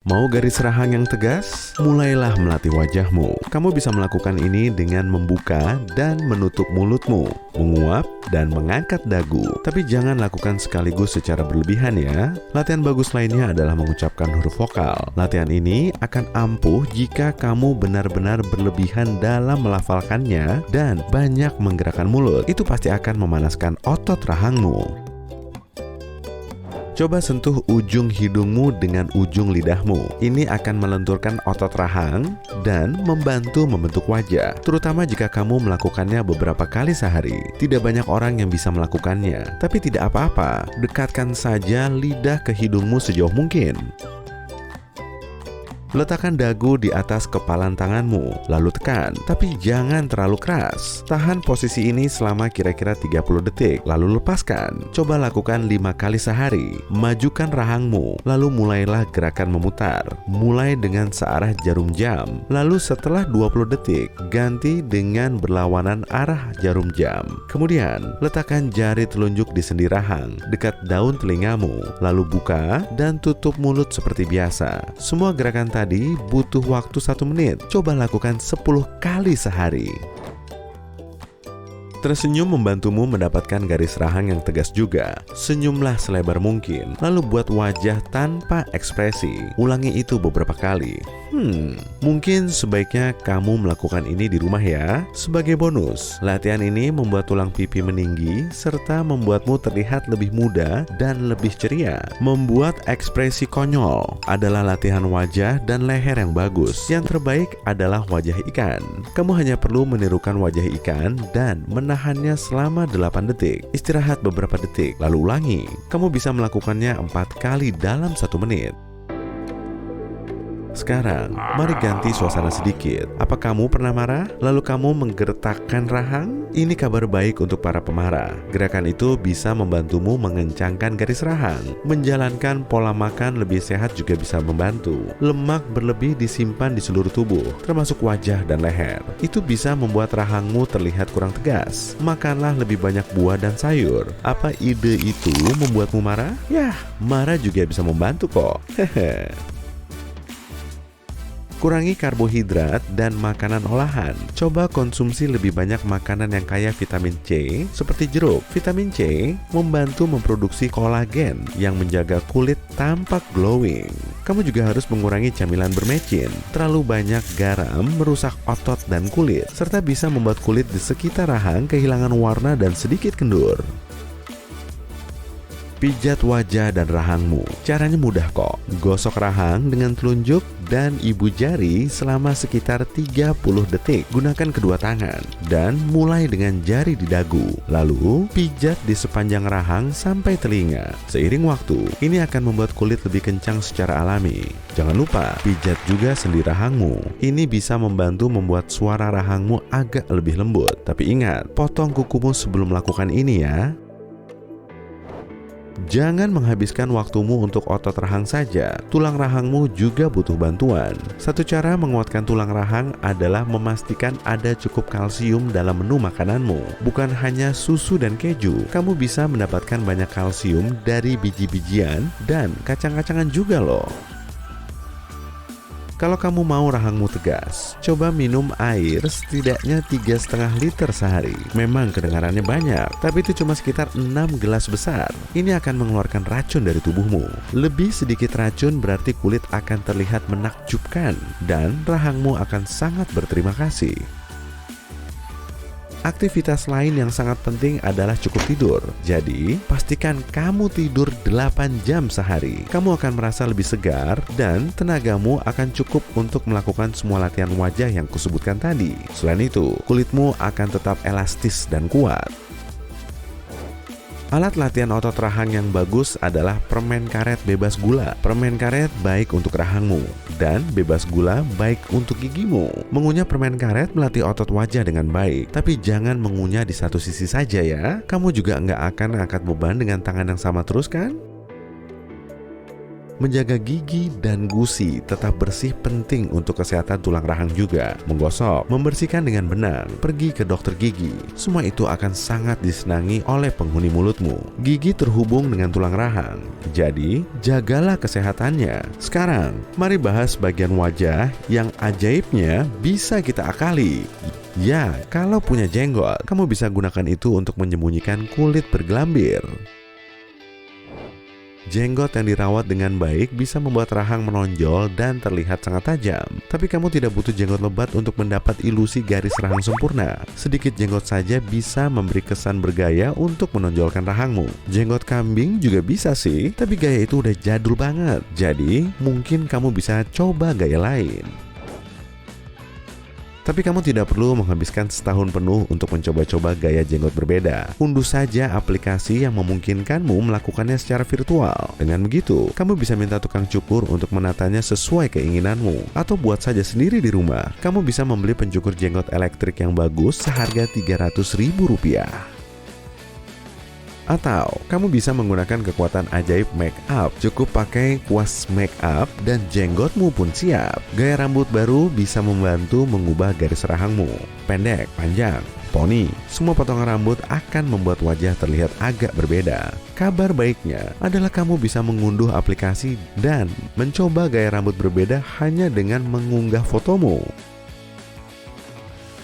Mau garis rahang yang tegas? Mulailah melatih wajahmu. Kamu bisa melakukan ini dengan membuka dan menutup mulutmu, menguap dan mengangkat dagu. Tapi jangan lakukan sekaligus secara berlebihan ya. Latihan bagus lainnya adalah mengucapkan huruf vokal. Latihan ini akan ampuh jika kamu benar-benar berlebihan dalam melafalkannya dan banyak menggerakkan mulut. Itu pasti akan memanaskan otot rahangmu. Coba sentuh ujung hidungmu dengan ujung lidahmu. Ini akan melenturkan otot rahang dan membantu membentuk wajah, terutama jika kamu melakukannya beberapa kali sehari. Tidak banyak orang yang bisa melakukannya, tapi tidak apa-apa. Dekatkan saja lidah ke hidungmu sejauh mungkin. Letakkan dagu di atas kepalan tanganmu, lalu tekan, tapi jangan terlalu keras. Tahan posisi ini selama kira-kira 30 detik, lalu lepaskan. Coba lakukan 5 kali sehari. Majukan rahangmu, lalu mulailah gerakan memutar. Mulai dengan searah jarum jam, lalu setelah 20 detik, ganti dengan berlawanan arah jarum jam. Kemudian, letakkan jari telunjuk di sendi rahang, dekat daun telingamu, lalu buka dan tutup mulut seperti biasa. Semua gerakan tadi butuh waktu 1 menit. Coba lakukan 10 kali sehari. Tersenyum membantumu mendapatkan garis rahang yang tegas juga. Senyumlah selebar mungkin, lalu buat wajah tanpa ekspresi. Ulangi itu beberapa kali. Mungkin sebaiknya kamu melakukan ini di rumah ya. Sebagai bonus, latihan ini membuat tulang pipi meninggi serta membuatmu terlihat lebih muda dan lebih ceria. Membuat ekspresi konyol adalah latihan wajah dan leher yang bagus. Yang terbaik adalah wajah ikan. Kamu hanya perlu menirukan wajah ikan dan menahannya selama 8 detik. Istirahat beberapa detik, lalu ulangi. Kamu bisa melakukannya 4 kali dalam 1 menit. Sekarang, mari ganti suasana sedikit. Apa kamu pernah marah? Lalu kamu menggertakkan rahang? Ini kabar baik untuk para pemarah. Gerakan itu bisa membantumu mengencangkan garis rahang. Menjalankan pola makan lebih sehat juga bisa membantu. Lemak berlebih disimpan di seluruh tubuh, termasuk wajah dan leher. Itu bisa membuat rahangmu terlihat kurang tegas. Makanlah lebih banyak buah dan sayur. Apa ide itu membuatmu marah? Yah, marah juga bisa membantu kok. Hehe. Kurangi karbohidrat dan makanan olahan. Coba konsumsi lebih banyak makanan yang kaya vitamin C seperti jeruk. Vitamin C membantu memproduksi kolagen yang menjaga kulit tampak glowing. Kamu juga harus mengurangi camilan bermecin. Terlalu banyak garam merusak otot dan kulit, serta bisa membuat kulit di sekitar rahang kehilangan warna dan sedikit kendur. Pijat wajah dan rahangmu. Caranya mudah kok. Gosok rahang dengan telunjuk dan ibu jari selama sekitar 30 detik. Gunakan kedua tangan dan mulai dengan jari di dagu. Lalu pijat di sepanjang rahang sampai telinga. Seiring waktu, ini akan membuat kulit lebih kencang secara alami. Jangan lupa pijat juga sendi rahangmu. Ini bisa membantu membuat suara rahangmu agak lebih lembut. Tapi ingat, potong kukumu sebelum melakukan ini ya. Jangan menghabiskan waktumu untuk otot rahang saja. Tulang rahangmu juga butuh bantuan. Satu cara menguatkan tulang rahang adalah memastikan ada cukup kalsium dalam menu makananmu. Bukan hanya susu dan keju. Kamu bisa mendapatkan banyak kalsium dari biji-bijian dan kacang-kacangan juga loh. Kalau kamu mau rahangmu tegas, coba minum air setidaknya 3,5 liter sehari. Memang kedengarannya banyak, tapi itu cuma sekitar 6 gelas besar. Ini akan mengeluarkan racun dari tubuhmu. Lebih sedikit racun berarti kulit akan terlihat menakjubkan dan rahangmu akan sangat berterima kasih. Aktivitas lain yang sangat penting adalah cukup tidur. Jadi, pastikan kamu tidur 8 jam sehari. Kamu akan merasa lebih segar dan tenagamu akan cukup untuk melakukan semua latihan wajah yang kusebutkan tadi. Selain itu, kulitmu akan tetap elastis dan kuat. Alat latihan otot rahang yang bagus adalah permen karet bebas gula. Permen karet baik untuk rahangmu dan bebas gula baik untuk gigimu. Mengunyah permen karet melatih otot wajah dengan baik, tapi jangan mengunyah di satu sisi saja ya. Kamu juga nggak akan angkat beban dengan tangan yang sama terus kan? Menjaga gigi dan gusi tetap bersih penting untuk kesehatan tulang rahang juga. Menggosok, membersihkan dengan benar, pergi ke dokter gigi. Semua itu akan sangat disenangi oleh penghuni mulutmu. Gigi terhubung dengan tulang rahang, jadi jagalah kesehatannya. Sekarang, mari bahas bagian wajah yang ajaibnya bisa kita akali. Ya, kalau punya jenggot, kamu bisa gunakan itu untuk menyembunyikan kulit bergelambir. Jenggot yang dirawat dengan baik bisa membuat rahang menonjol dan terlihat sangat tajam. Tapi kamu tidak butuh jenggot lebat untuk mendapat ilusi garis rahang sempurna. Sedikit jenggot saja bisa memberi kesan bergaya untuk menonjolkan rahangmu. Jenggot kambing juga bisa sih, tapi gaya itu udah jadul banget. Jadi, mungkin kamu bisa coba gaya lain. Tapi kamu tidak perlu menghabiskan setahun penuh untuk mencoba-coba gaya jenggot berbeda. Unduh saja aplikasi yang memungkinkanmu melakukannya secara virtual. Dengan begitu, kamu bisa minta tukang cukur untuk menatanya sesuai keinginanmu. Atau buat saja sendiri di rumah. Kamu bisa membeli pencukur jenggot elektrik yang bagus seharga Rp300.000. Atau kamu bisa menggunakan kekuatan ajaib make up. Cukup pakai kuas make up dan jenggotmu pun siap. Gaya rambut baru bisa membantu mengubah garis rahangmu. Pendek, panjang, poni, semua potongan rambut akan membuat wajah terlihat agak berbeda. Kabar baiknya adalah kamu bisa mengunduh aplikasi dan mencoba gaya rambut berbeda hanya dengan mengunggah fotomu.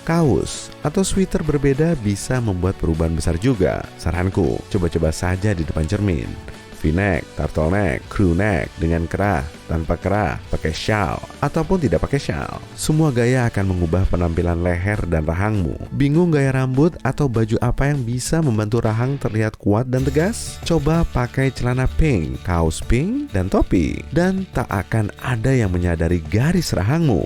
Kaos atau sweater berbeda bisa membuat perubahan besar juga. Saranku, coba-coba saja di depan cermin. V-neck, turtleneck, crew neck, dengan kerah, tanpa kerah, pakai shawl, ataupun tidak pakai shawl. Semua gaya akan mengubah penampilan leher dan rahangmu. Bingung gaya rambut atau baju apa yang bisa membantu rahang terlihat kuat dan tegas? Coba pakai celana pink, kaos pink, dan topi. Dan tak akan ada yang menyadari garis rahangmu.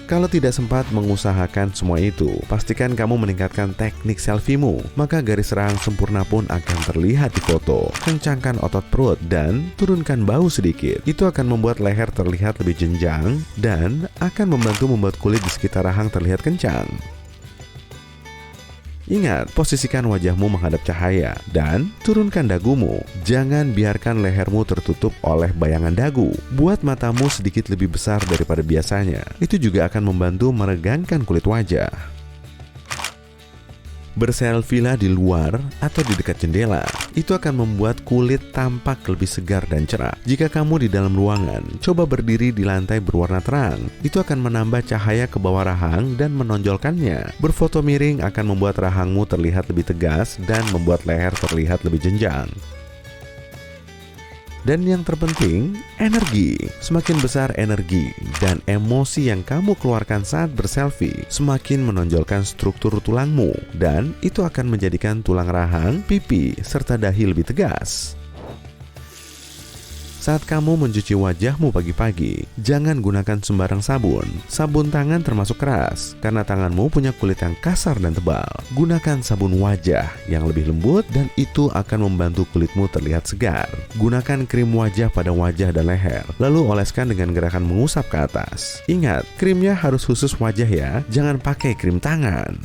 Kalau tidak sempat mengusahakan semua itu, pastikan kamu meningkatkan teknik selfie-mu, maka garis rahang sempurna pun akan terlihat di foto. Kencangkan otot perut dan turunkan bahu sedikit. Itu akan membuat leher terlihat lebih jenjang dan akan membuat kulit di sekitar rahang terlihat kencang. Ingat, posisikan wajahmu menghadap cahaya dan turunkan dagumu. Jangan biarkan lehermu tertutup oleh bayangan dagu. Buat matamu sedikit lebih besar daripada biasanya. Itu juga akan membantu meregangkan kulit wajah. Berselfie-lah di luar atau di dekat jendela. Itu akan membuat kulit tampak lebih segar dan cerah. Jika kamu di dalam ruangan, coba berdiri di lantai berwarna terang. Itu akan menambah cahaya ke bawah rahang dan menonjolkannya. Berfoto miring akan membuat rahangmu terlihat lebih tegas dan membuat leher terlihat lebih jenjang. Dan yang terpenting, energi. Semakin besar energi dan emosi yang kamu keluarkan saat berselfie, semakin menonjolkan struktur tulangmu. Dan itu akan menjadikan tulang rahang, pipi, serta dahi lebih tegas. Saat kamu mencuci wajahmu pagi-pagi, jangan gunakan sembarang sabun. Sabun tangan termasuk keras, karena tanganmu punya kulit yang kasar dan tebal. Gunakan sabun wajah yang lebih lembut dan itu akan membantu kulitmu terlihat segar. Gunakan krim wajah pada wajah dan leher, lalu oleskan dengan gerakan mengusap ke atas. Ingat, krimnya harus khusus wajah ya, jangan pakai krim tangan.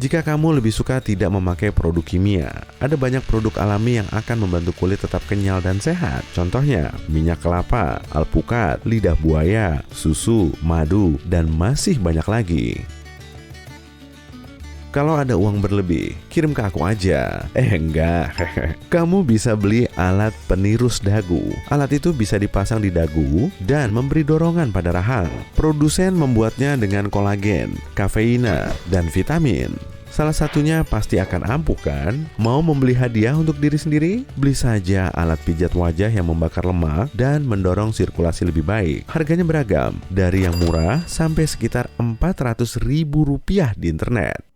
Jika kamu lebih suka tidak memakai produk kimia, ada banyak produk alami yang akan membantu kulit tetap kenyal dan sehat. Contohnya, minyak kelapa, alpukat, lidah buaya, susu, madu, dan masih banyak lagi. Kalau ada uang berlebih, kirim ke aku aja. Enggak. Kamu bisa beli alat penirus dagu. Alat itu bisa dipasang di dagu dan memberi dorongan pada rahang. Produsen membuatnya dengan kolagen, kafeina, dan vitamin. Salah satunya pasti akan ampuh kan? Mau membeli hadiah untuk diri sendiri? Beli saja alat pijat wajah yang membakar lemak dan mendorong sirkulasi lebih baik. Harganya beragam, dari yang murah sampai sekitar Rp400.000 di internet.